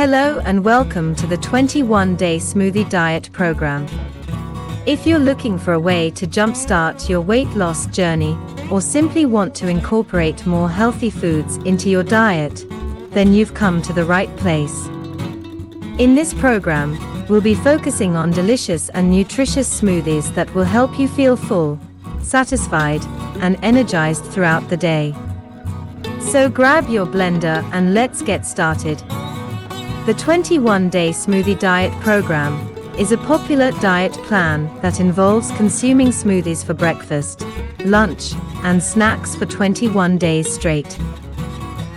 Hello and welcome to the 21-day Smoothie Diet program. If you're looking for a way to jumpstart your weight loss journey, or simply want to incorporate more healthy foods into your diet, then you've come to the right place. In this program, we'll be focusing on delicious and nutritious smoothies that will help you feel full, satisfied, and energized throughout the day. So grab your blender and let's get started. The 21-day Smoothie Diet program is a popular diet plan that involves consuming smoothies for breakfast, lunch, and snacks for 21 days straight.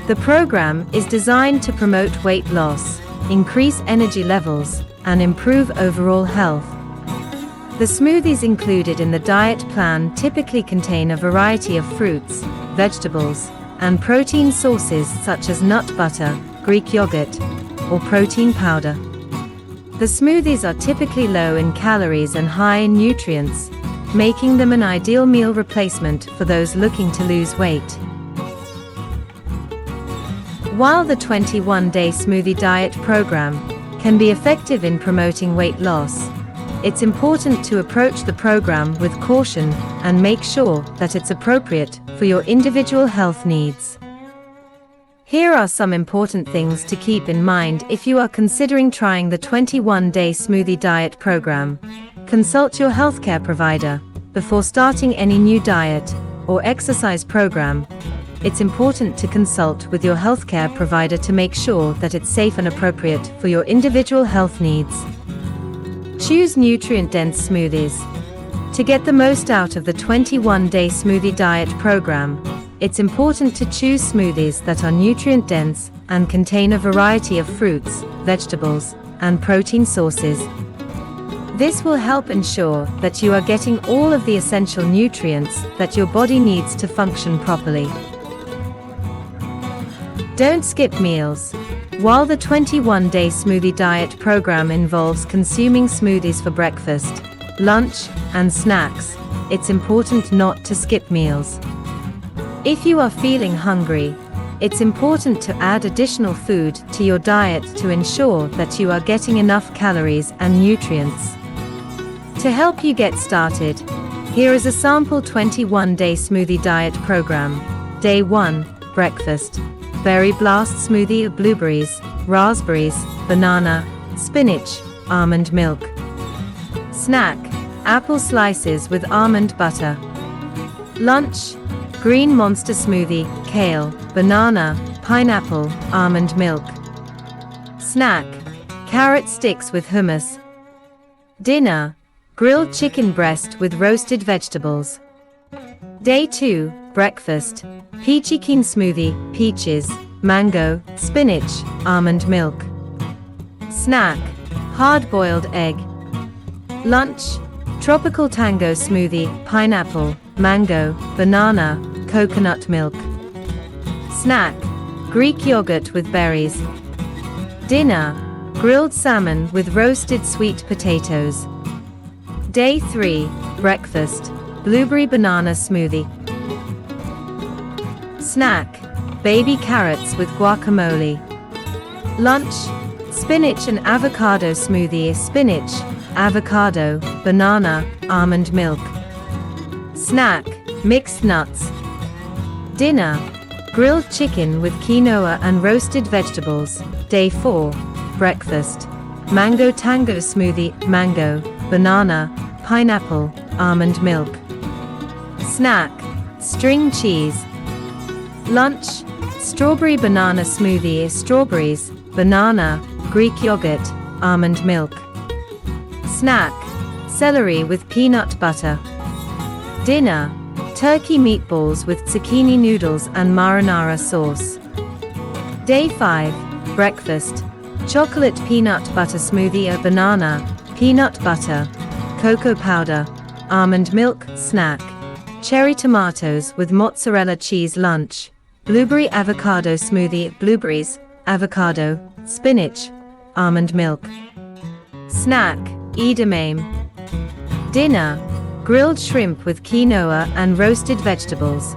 The program is designed to promote weight loss, increase energy levels, and improve overall health. The smoothies included in the diet plan typically contain a variety of fruits, vegetables, and protein sources such as nut butter, Greek yogurt, or protein powder. The smoothies are typically low in calories and high in nutrients, making them an ideal meal replacement for those looking to lose weight. While the 21-day Smoothie Diet program can be effective in promoting weight loss, it's important to approach the program with caution and make sure that it's appropriate for your individual health needs. Here are some important things to keep in mind if you are considering trying the 21-day Smoothie Diet program. Consult your healthcare provider before starting any new diet or exercise program. It's important to consult with your healthcare provider to make sure that it's safe and appropriate for your individual health needs. Choose nutrient-dense smoothies. To get the most out of the 21-day Smoothie Diet program, it's important to choose smoothies that are nutrient-dense and contain a variety of fruits, vegetables, and protein sources. This will help ensure that you are getting all of the essential nutrients that your body needs to function properly. Don't skip meals. While the 21-day Smoothie Diet program involves consuming smoothies for breakfast, lunch, and snacks, it's important not to skip meals. If you are feeling hungry, it's important to add additional food to your diet to ensure that you are getting enough calories and nutrients. To help you get started, here is a sample 21-day Smoothie Diet program. Day 1, breakfast. Berry blast smoothie of blueberries, raspberries, banana, spinach, almond milk. Snack, apple slices with almond butter. Lunch, green monster smoothie, kale, banana, pineapple, almond milk. Snack, carrot sticks with hummus. Dinner, grilled chicken breast with roasted vegetables. Day 2, breakfast, peachy keen smoothie, peaches, mango, spinach, almond milk. Snack, hard-boiled egg. Lunch, tropical tango smoothie, pineapple, mango, banana, coconut milk. Snack, Greek yogurt with berries. Dinner, grilled salmon with roasted sweet potatoes. Day 3, breakfast, blueberry banana smoothie. Snack, baby carrots with guacamole. Lunch, spinach and avocado smoothie, spinach, avocado, banana, almond milk. Snack, mixed nuts. Dinner, grilled chicken with quinoa and roasted vegetables. Day 4, breakfast, mango tango smoothie, mango, banana, pineapple, almond milk. Snack, string cheese. Lunch, strawberry banana smoothie, strawberries, banana, Greek yogurt, almond milk. Snack, celery with peanut butter. Dinner, turkey meatballs with zucchini noodles and marinara sauce. Day 5, breakfast, chocolate peanut butter smoothie, a banana, peanut butter, cocoa powder, almond milk. Snack, cherry tomatoes with mozzarella cheese. Lunch, blueberry avocado smoothie, blueberries, avocado, spinach, almond milk. Snack, edamame. Dinner, grilled shrimp with quinoa and roasted vegetables.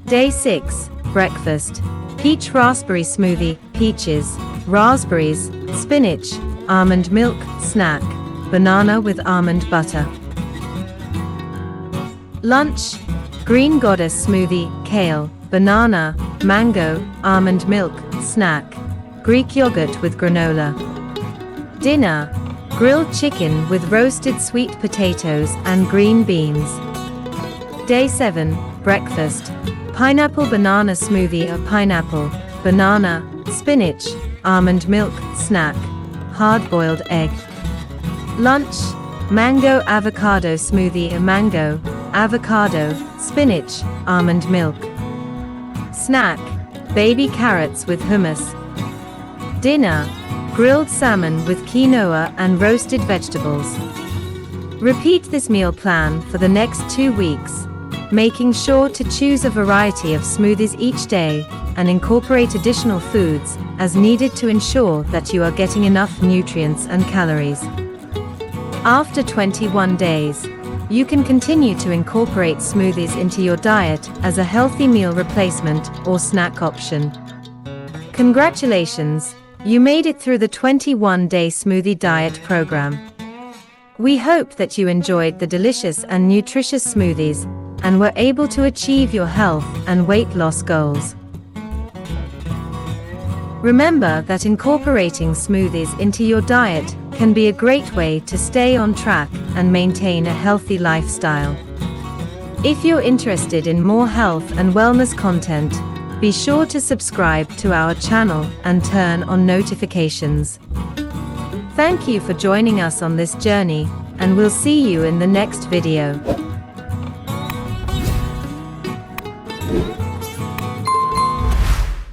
Day 6, breakfast, peach raspberry smoothie, peaches, raspberries, spinach, almond milk, snack, banana with almond butter. Lunch, green goddess smoothie, kale, banana, mango, almond milk, snack, Greek yogurt with granola. Dinner, grilled chicken with roasted sweet potatoes and green beans. Day 7, breakfast, pineapple banana smoothie of pineapple, banana, spinach, almond milk, snack, hard-boiled egg. Lunch, mango avocado smoothie of mango, avocado, spinach, almond milk. Snack, baby carrots with hummus. Dinner, grilled salmon with quinoa and roasted vegetables. Repeat this meal plan for the next 2 weeks, making sure to choose a variety of smoothies each day and incorporate additional foods as needed to ensure that you are getting enough nutrients and calories. After 21 days, you can continue to incorporate smoothies into your diet as a healthy meal replacement or snack option. Congratulations, you made it through the 21-day Smoothie Diet program. We hope that you enjoyed the delicious and nutritious smoothies and were able to achieve your health and weight loss goals. Remember that incorporating smoothies into your diet can be a great way to stay on track and maintain a healthy lifestyle. If you're interested in more health and wellness content, be sure to subscribe to our channel and turn on notifications. Thank you for joining us on this journey, and we'll see you in the next video.